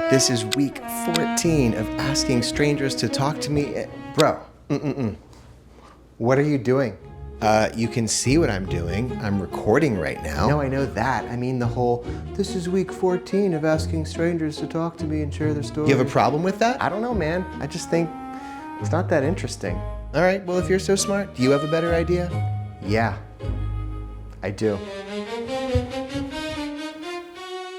This is week 14 of asking strangers to talk to me. Bro, what are you doing? You can see what I'm doing. I'm recording right now. No, I know that. I mean the whole, this is week 14 of asking strangers to talk to me and share their stories. You have a problem with that? I don't know, man. I just think it's not that interesting. All right, well, if you're so smart, do you have a better idea? Yeah, I do.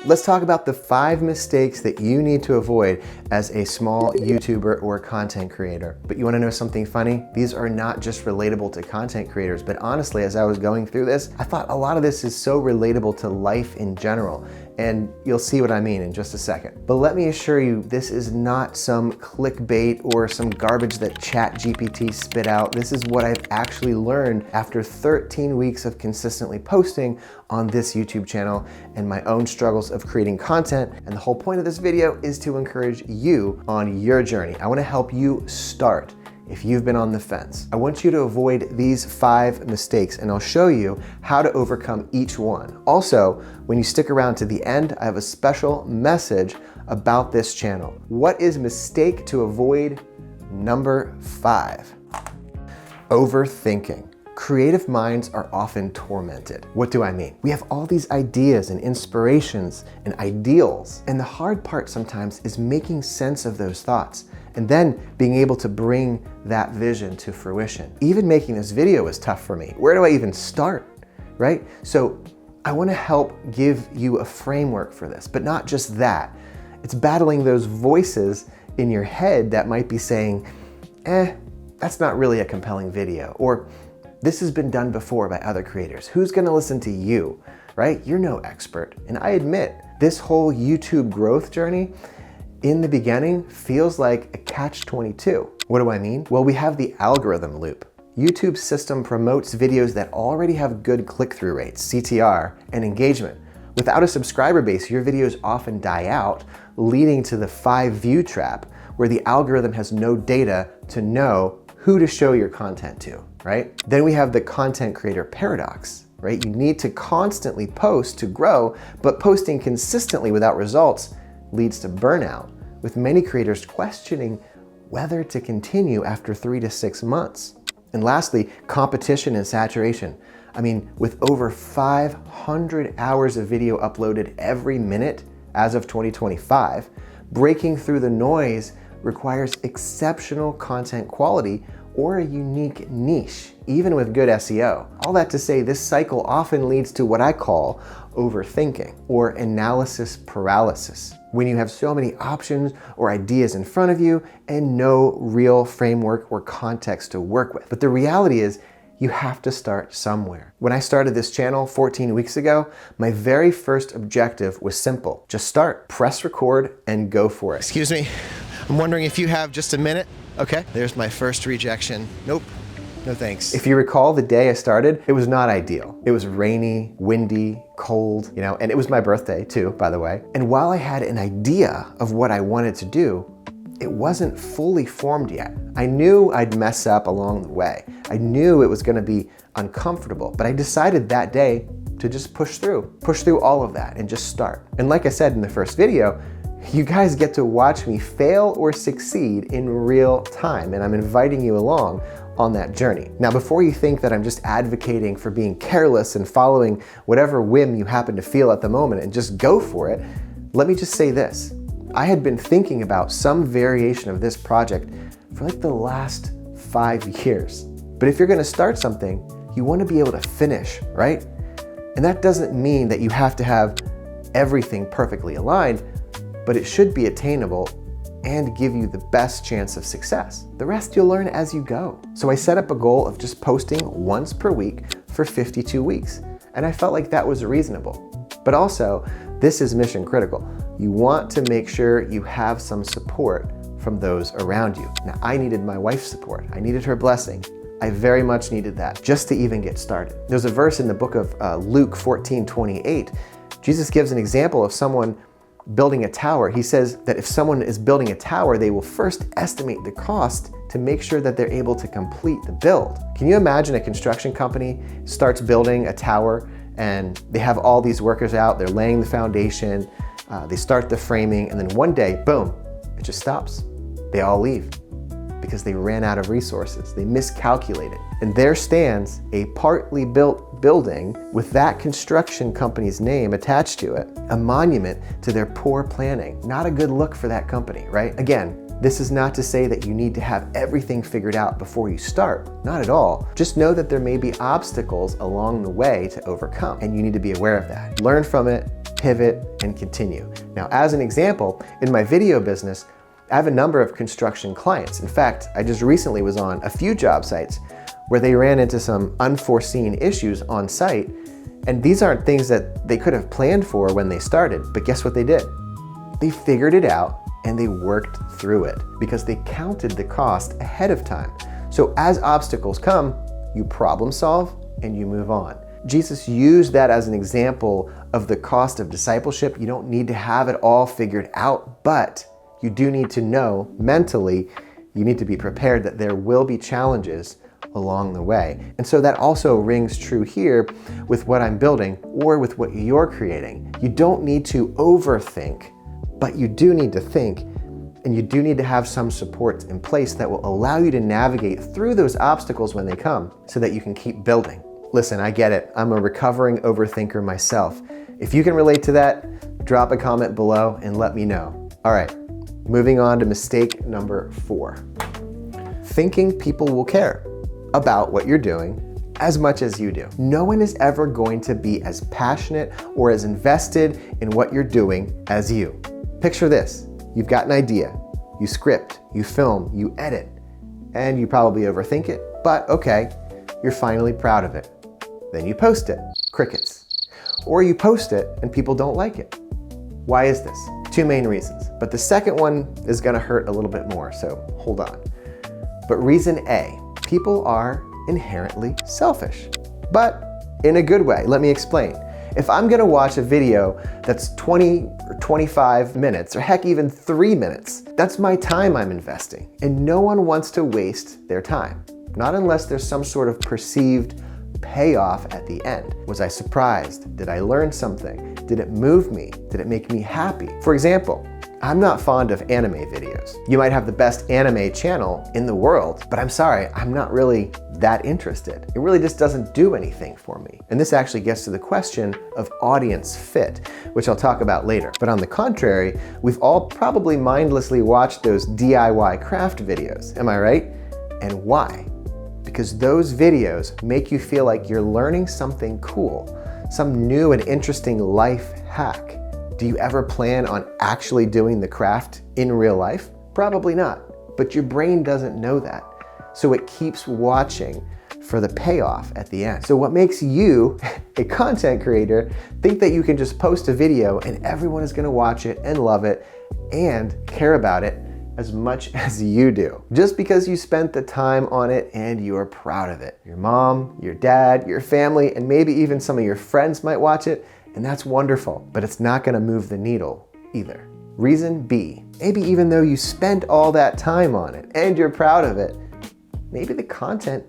Let's talk about the 5 mistakes that you need to avoid as a small YouTuber or content creator. But you wanna know something funny? These are not just relatable to content creators, but honestly, as I was going through this, I thought a lot of this is so relatable to life in general. And you'll see what I mean in just a second. But let me assure you, this is not some clickbait or some garbage that ChatGPT spit out. This is what I've actually learned after 13 weeks of consistently posting on this YouTube channel and my own struggles of creating content. And the whole point of this video is to encourage you on your journey. I wanna help you start. If you've been on the fence, I want you to avoid these 5 mistakes, and I'll show you how to overcome each one. Also, when you stick around to the end, I have a special message about this channel. What is mistake to avoid number 5? Overthinking. Creative minds are often tormented. What do I mean? We have all these ideas and inspirations and ideals, and the hard part sometimes is making sense of those thoughts and then being able to bring that vision to fruition. Even making this video was tough for me. Where do I even start, right? So I wanna help give you a framework for this, but not just that. It's battling those voices in your head that might be saying, that's not really a compelling video, or this has been done before by other creators. Who's gonna listen to you, right? You're no expert. And I admit, this whole YouTube growth journey in the beginning feels like a catch-22. What do I mean? Well, we have the algorithm loop. YouTube's system promotes videos that already have good click-through rates, CTR, and engagement. Without a subscriber base, your videos often die out, leading to the 5-view trap, where the algorithm has no data to know who to show your content to, right? Then we have the content creator paradox, right? You need to constantly post to grow, but posting consistently without results leads to burnout, with many creators questioning whether to continue after 3 to 6 months. And lastly, competition and saturation. I mean, with over 500 hours of video uploaded every minute as of 2025, breaking through the noise requires exceptional content quality or a unique niche, even with good SEO. All that to say, this cycle often leads to what I call overthinking or analysis paralysis, when you have so many options or ideas in front of you and no real framework or context to work with. But the reality is, you have to start somewhere. When I started this channel 14 weeks ago, my very first objective was simple. Just start, press record, and go for it. Excuse me, I'm wondering if you have just a minute. Okay, there's my first rejection. Nope, no thanks. If you recall the day I started, it was not ideal. It was rainy, windy, cold, and it was my birthday too, by the way. And while I had an idea of what I wanted to do, it wasn't fully formed yet. I knew I'd mess up along the way. I knew it was gonna be uncomfortable, but I decided that day to just push through all of that and just start. And like I said in the first video, you guys get to watch me fail or succeed in real time, and I'm inviting you along on that journey. Now, before you think that I'm just advocating for being careless and following whatever whim you happen to feel at the moment and just go for it, let me just say this. I had been thinking about some variation of this project for like the last 5 years. But if you're gonna start something, you wanna be able to finish, right? And that doesn't mean that you have to have everything perfectly aligned, but it should be attainable and give you the best chance of success. The rest you'll learn as you go. So I set up a goal of just posting once per week for 52 weeks. And I felt like that was reasonable. But also, this is mission critical. You want to make sure you have some support from those around you. Now, I needed my wife's support. I needed her blessing. I very much needed that just to even get started. There's a verse in the book of Luke 14:28. Jesus gives an example of someone building a tower. He says that if someone is building a tower, they will first estimate the cost to make sure that they're able to complete the build. Can you imagine a construction company starts building a tower and they have all these workers out, they're laying the foundation, They start the framing, and then one day, boom, it just stops. They all leave because they ran out of resources. They miscalculated. And there stands a partly built building with that construction company's name attached to it, a monument to their poor planning. Not a good look for that company, right? Again, this is not to say that you need to have everything figured out before you start. Not at all. Just know that there may be obstacles along the way to overcome, and you need to be aware of that. Learn from it, pivot, and continue. Now, as an example, in my video business, I have a number of construction clients. In fact, I just recently was on a few job sites where they ran into some unforeseen issues on site, and these aren't things that they could have planned for when they started, but guess what they did? They figured it out and they worked through it because they counted the cost ahead of time. So as obstacles come, you problem solve and you move on. Jesus used that as an example of the cost of discipleship. You don't need to have it all figured out, but you do need to know mentally, you need to be prepared that there will be challenges along the way. And so that also rings true here with what I'm building or with what you're creating. You don't need to overthink, but you do need to think, and you do need to have some supports in place that will allow you to navigate through those obstacles when they come so that you can keep building. Listen, I get it. I'm a recovering overthinker myself. If you can relate to that, drop a comment below and let me know. All right, moving on to mistake number 4. Thinking people will care about what you're doing as much as you do. No one is ever going to be as passionate or as invested in what you're doing as you. Picture this. You've got an idea. You script, you film, you edit, and you probably overthink it, but okay, you're finally proud of it. Then you post it. Crickets. Or you post it and people don't like it. Why is this? 2 main reasons, but the second one is gonna hurt a little bit more, so hold on. But reason A, people are inherently selfish, but in a good way. Let me explain. If I'm gonna watch a video that's 20 or 25 minutes, or heck, even 3 minutes, that's my time I'm investing. And no one wants to waste their time. Not unless there's some sort of perceived payoff at the end. Was I surprised? Did I learn something? Did it move me? Did it make me happy? For example, I'm not fond of anime videos. You might have the best anime channel in the world, but I'm sorry, I'm not really that interested. It really just doesn't do anything for me. And this actually gets to the question of audience fit, which I'll talk about later. But on the contrary, we've all probably mindlessly watched those DIY craft videos, am I right? And why? Because those videos make you feel like you're learning something cool, some new and interesting life hack. Do you ever plan on actually doing the craft in real life? Probably not, but your brain doesn't know that. So it keeps watching for the payoff at the end. So what makes you, a content creator, think that you can just post a video and everyone is gonna watch it and love it and care about it as much as you do? Just because you spent the time on it and you're proud of it. Your mom, your dad, your family, and maybe even some of your friends might watch it, and that's wonderful, but it's not gonna move the needle either. Reason B, maybe even though you spent all that time on it and you're proud of it, maybe the content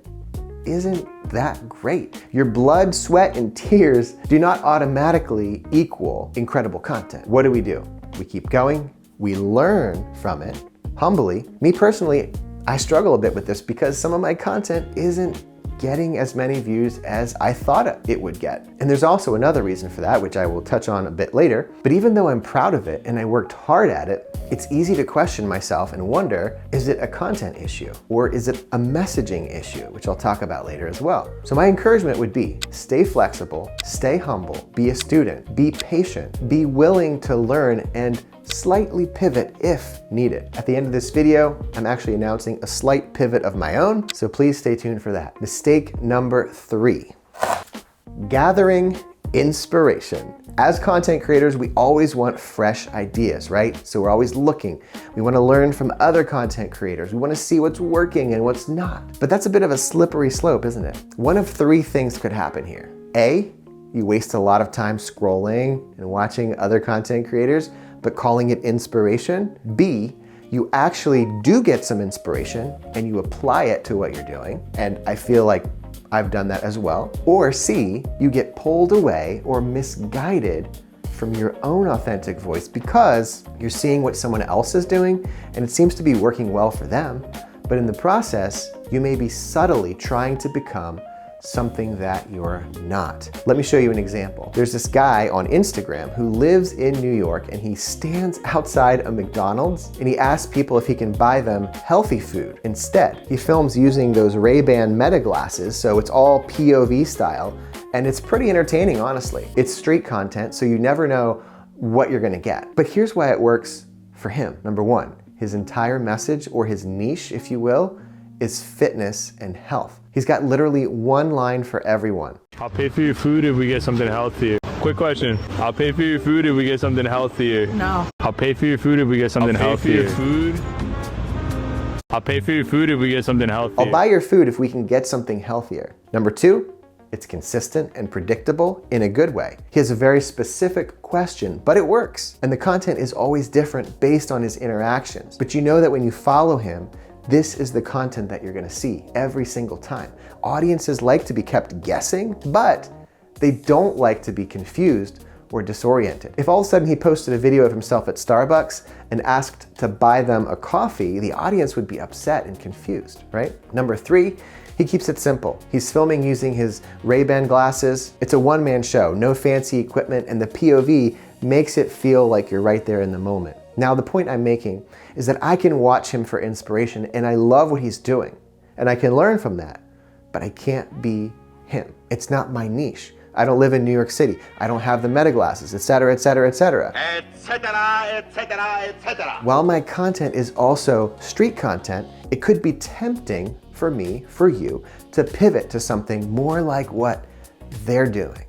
isn't that great. Your blood, sweat, and tears do not automatically equal incredible content. What do? We keep going, we learn from it, humbly. Me personally, I struggle a bit with this because some of my content isn't getting as many views as I thought it would get. And there's also another reason for that, which I will touch on a bit later. But even though I'm proud of it and I worked hard at it, it's easy to question myself and wonder, is it a content issue or is it a messaging issue, which I'll talk about later as well. So my encouragement would be, stay flexible, stay humble, be a student, be patient, be willing to learn and slightly pivot if needed. At the end of this video, I'm actually announcing a slight pivot of my own, so please stay tuned for that. Mistake number 3, gathering inspiration. As content creators, we always want fresh ideas, right? So we're always looking. We want to learn from other content creators. We want to see what's working and what's not. But that's a bit of a slippery slope, isn't it? One of 3 things could happen here. A, you waste a lot of time scrolling and watching other content creators, but calling it inspiration. B, you actually do get some inspiration and you apply it to what you're doing. And I feel like I've done that as well. Or C, you get pulled away or misguided from your own authentic voice because you're seeing what someone else is doing and it seems to be working well for them. But in the process, you may be subtly trying to become something that you're not. Let me show you an example. There's this guy on Instagram who lives in New York and he stands outside a McDonald's and he asks people if he can buy them healthy food instead. He films using those Ray-Ban Meta glasses, so it's all POV style, and it's pretty entertaining, honestly. It's street content, so you never know what you're gonna get. But here's why it works for him. Number one, his entire message, or his niche, if you will, is fitness and health. He's got literally one line for everyone. I'll pay for your food if we get something healthier. Quick question. I'll pay for your food if we get something healthier. No. I'll pay for your food if we get something healthier. I'll pay for your food if we get something healthier. I'll buy your food if we can get something healthier. Number two, it's consistent and predictable in a good way. He has a very specific question, but it works. And the content is always different based on his interactions. But you know that when you follow him, this is the content that you're gonna see every single time. Audiences like to be kept guessing, but they don't like to be confused or disoriented. If all of a sudden he posted a video of himself at Starbucks and asked to buy them a coffee, the audience would be upset and confused, right? Number three, he keeps it simple. He's filming using his Ray-Ban glasses. It's a one-man show, no fancy equipment, and the POV makes it feel like you're right there in the moment. Now, the point I'm making is that I can watch him for inspiration and I love what he's doing and I can learn from that, but I can't be him. It's not my niche. I don't live in New York City. I don't have the Meta glasses, etc., etc., etc. While my content is also street content, it could be tempting for me, for you, to pivot to something more like what they're doing.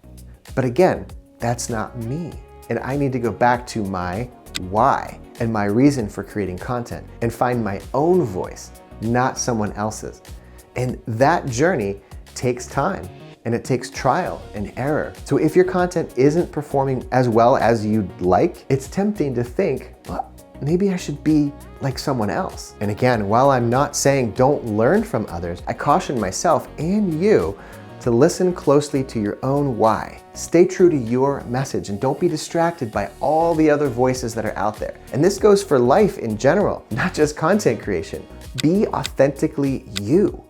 But again, that's not me. And I need to go back to my why and my reason for creating content and find my own voice, not someone else's. And that journey takes time and it takes trial and error. So if your content isn't performing as well as you'd like, it's tempting to think, well, maybe I should be like someone else. And again, while I'm not saying don't learn from others, I caution myself and you to listen closely to your own why. Stay true to your message and don't be distracted by all the other voices that are out there. And this goes for life in general, not just content creation. Be authentically you,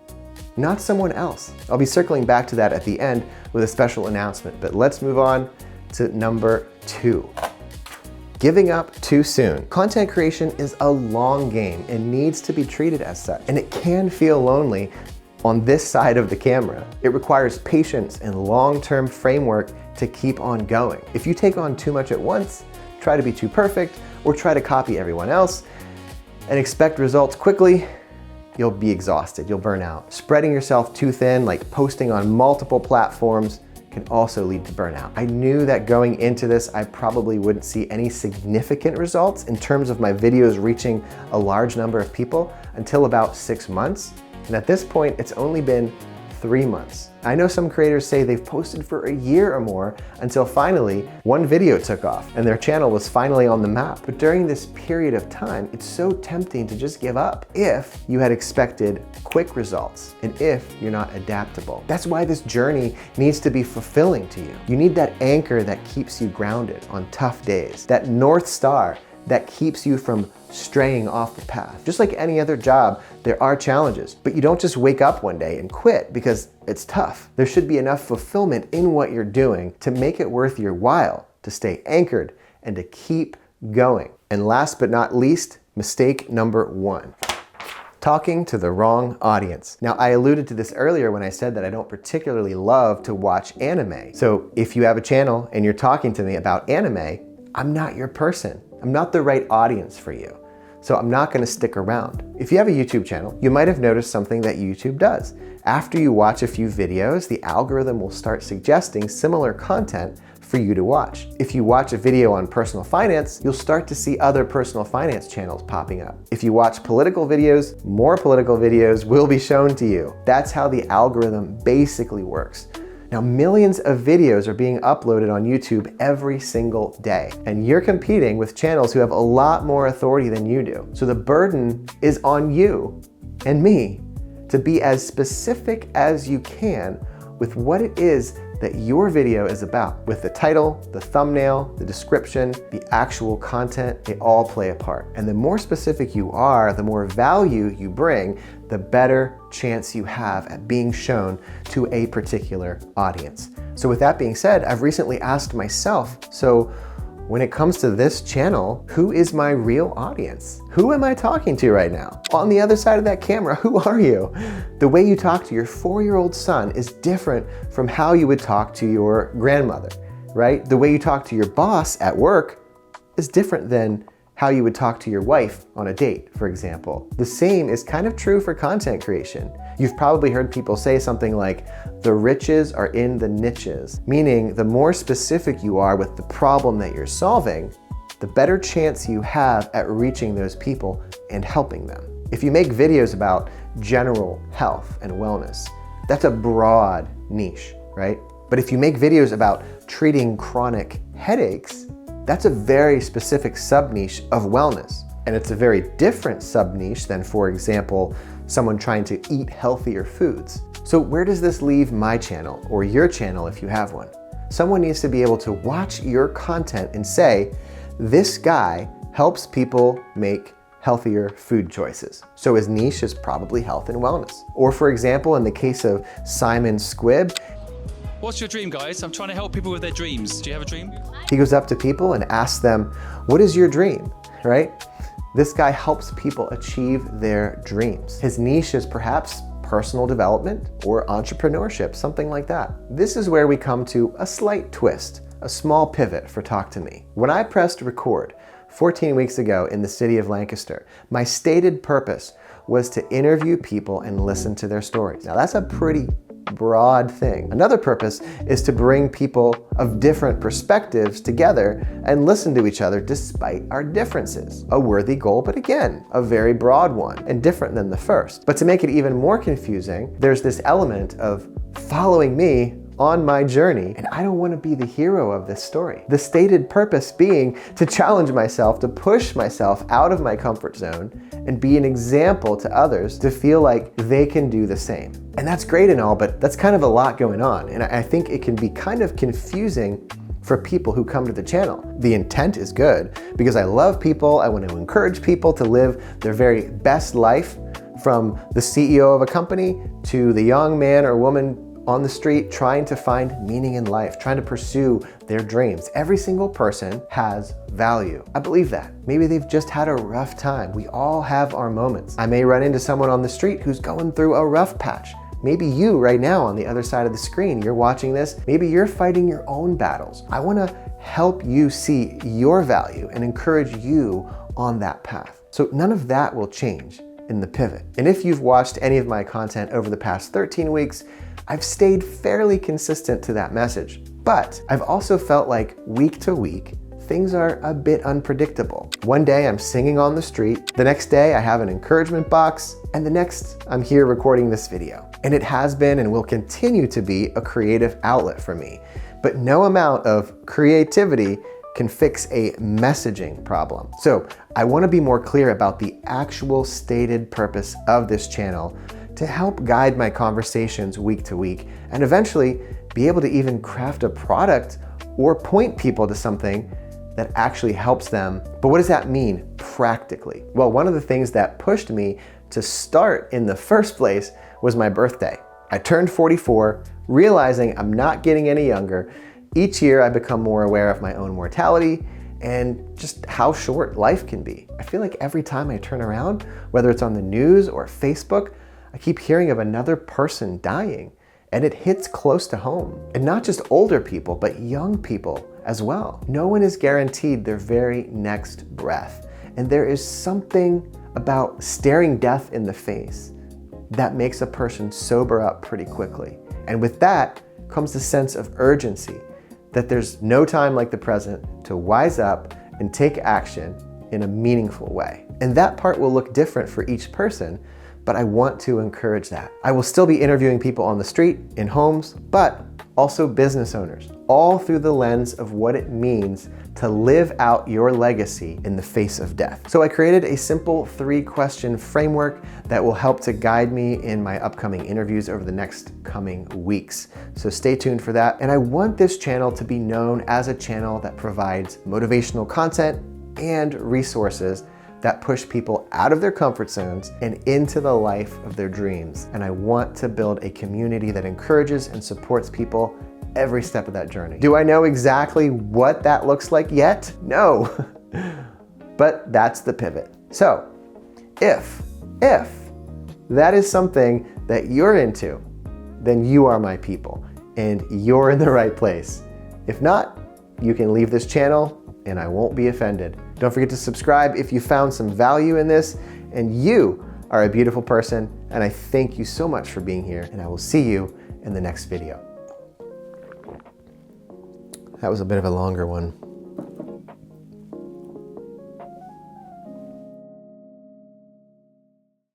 not someone else. I'll be circling back to that at the end with a special announcement, but let's move on to number two. Giving up too soon. Content creation is a long game and needs to be treated as such. And it can feel lonely on this side of the camera. It requires patience and long-term framework to keep on going. If you take on too much at once, try to be too perfect, or try to copy everyone else and expect results quickly, you'll be exhausted, you'll burn out. Spreading yourself too thin, like posting on multiple platforms, can also lead to burnout. I knew that going into this, I probably wouldn't see any significant results in terms of my videos reaching a large number of people until about 6 months. And at this point, it's only been 3 months. I know some creators say they've posted for a year or more until finally one video took off and their channel was finally on the map. But during this period of time, it's so tempting to just give up if you had expected quick results and if you're not adaptable. That's why this journey needs to be fulfilling to you. You need that anchor that keeps you grounded on tough days, that North Star that keeps you from straying off the path. Just like any other job, there are challenges, but you don't just wake up one day and quit because it's tough. There should be enough fulfillment in what you're doing to make it worth your while, to stay anchored and to keep going. And last but not least, mistake number one. Talking to the wrong audience. Now, I alluded to this earlier when I said that I don't particularly love to watch anime. So if you have a channel and you're talking to me about anime, I'm not your person. I'm not the right audience for you. So I'm not gonna stick around. If you have a YouTube channel, you might have noticed something that YouTube does. After you watch a few videos, the algorithm will start suggesting similar content for you to watch. If you watch a video on personal finance, you'll start to see other personal finance channels popping up. If you watch political videos, more political videos will be shown to you. That's how the algorithm basically works. Now, millions of videos are being uploaded on YouTube every single day, and you're competing with channels who have a lot more authority than you do. So the burden is on you and me to be as specific as you can with what it is that your video is about, with the title, the thumbnail, the description, the actual content. They all play a part. And the more specific you are, the more value you bring, the better chance you have at being shown to a particular audience. So with that being said, I've recently asked myself, so when it comes to this channel, who is my real audience? Who am I talking to right now? On the other side of that camera, who are you? The way you talk to your 4-year-old son is different from how you would talk to your grandmother, right? The way you talk to your boss at work is different than how you would talk to your wife on a date, for example. The same is kind of true for content creation. You've probably heard people say something like, the riches are in the niches, meaning the more specific you are with the problem that you're solving, the better chance you have at reaching those people and helping them. If you make videos about general health and wellness, that's a broad niche, right? But if you make videos about treating chronic headaches, that's a very specific sub-niche of wellness. And it's a very different sub-niche than, for example, someone trying to eat healthier foods. So where does this leave my channel, or your channel if you have one? Someone needs to be able to watch your content and say, this guy helps people make healthier food choices. So his niche is probably health and wellness. Or for example, in the case of Simon Squibb, what's your dream, guys? I'm trying to help people with their dreams. Do you have a dream? he goes up to people and asks them, what is your dream, right? This guy helps people achieve their dreams. His niche is perhaps personal development or entrepreneurship, something like that. This is where we come to a slight twist, a small pivot for Talk to Me. When I pressed record 14 weeks ago in the city of Lancaster, my stated purpose was to interview people and listen to their stories. Now that's a pretty broad thing. Another purpose is to bring people of different perspectives together and listen to each other despite our differences. A worthy goal, but again, a very broad one and different than the first. But to make it even more confusing, there's this element of following me on my journey, and I don't want to be the hero of this story. The stated purpose being to challenge myself, to push myself out of my comfort zone and be an example to others to feel like they can do the same. And that's great and all, but that's kind of a lot going on. And I think it can be kind of confusing for people who come to the channel. The intent is good because I love people. I want to encourage people to live their very best life, from the CEO of a company to the young man or woman on the street trying to find meaning in life, trying to pursue their dreams. Every single person has value. I believe that. Maybe they've just had a rough time. We all have our moments. I may run into someone on the street who's going through a rough patch. Maybe you right now on the other side of the screen, you're watching this, maybe you're fighting your own battles. I want to help you see your value and encourage you on that path. So none of that will change in the pivot. And if you've watched any of my content over the past 13 weeks, I've stayed fairly consistent to that message. But I've also felt like week to week, things are a bit unpredictable. One day I'm singing on the street, the next day I have an encouragement box, and the next I'm here recording this video. And it has been and will continue to be a creative outlet for me. But no amount of creativity can fix a messaging problem. So I want to be more clear about the actual stated purpose of this channel to help guide my conversations week to week and eventually be able to even craft a product or point people to something that actually helps them. But what does that mean practically? Well, one of the things that pushed me to start in the first place was my birthday. I turned 44, realizing I'm not getting any younger. Each year I become more aware of my own mortality and just how short life can be. I feel like every time I turn around, whether it's on the news or Facebook, I keep hearing of another person dying, and it hits close to home. And not just older people, but young people as well. No one is guaranteed their very next breath. And there is something about staring death in the face that makes a person sober up pretty quickly. And with that comes the sense of urgency, that there's no time like the present to wise up and take action in a meaningful way. And that part will look different for each person, but I want to encourage that. I will still be interviewing people on the street, in homes, but also business owners, all through the lens of what it means to live out your legacy in the face of death. So I created a simple 3-question framework that will help to guide me in my upcoming interviews over the next coming weeks. So stay tuned for that. And I want this channel to be known as a channel that provides motivational content and resources that push people out of their comfort zones and into the life of their dreams. And I want to build a community that encourages and supports people every step of that journey. Do I know exactly what that looks like yet? No, but that's the pivot. So if that is something that you're into, then you are my people and you're in the right place. If not, you can leave this channel and I won't be offended. Don't forget to subscribe if you found some value in this, and you are a beautiful person, and I thank you so much for being here, and I will see you in the next video. That was a bit of a longer one.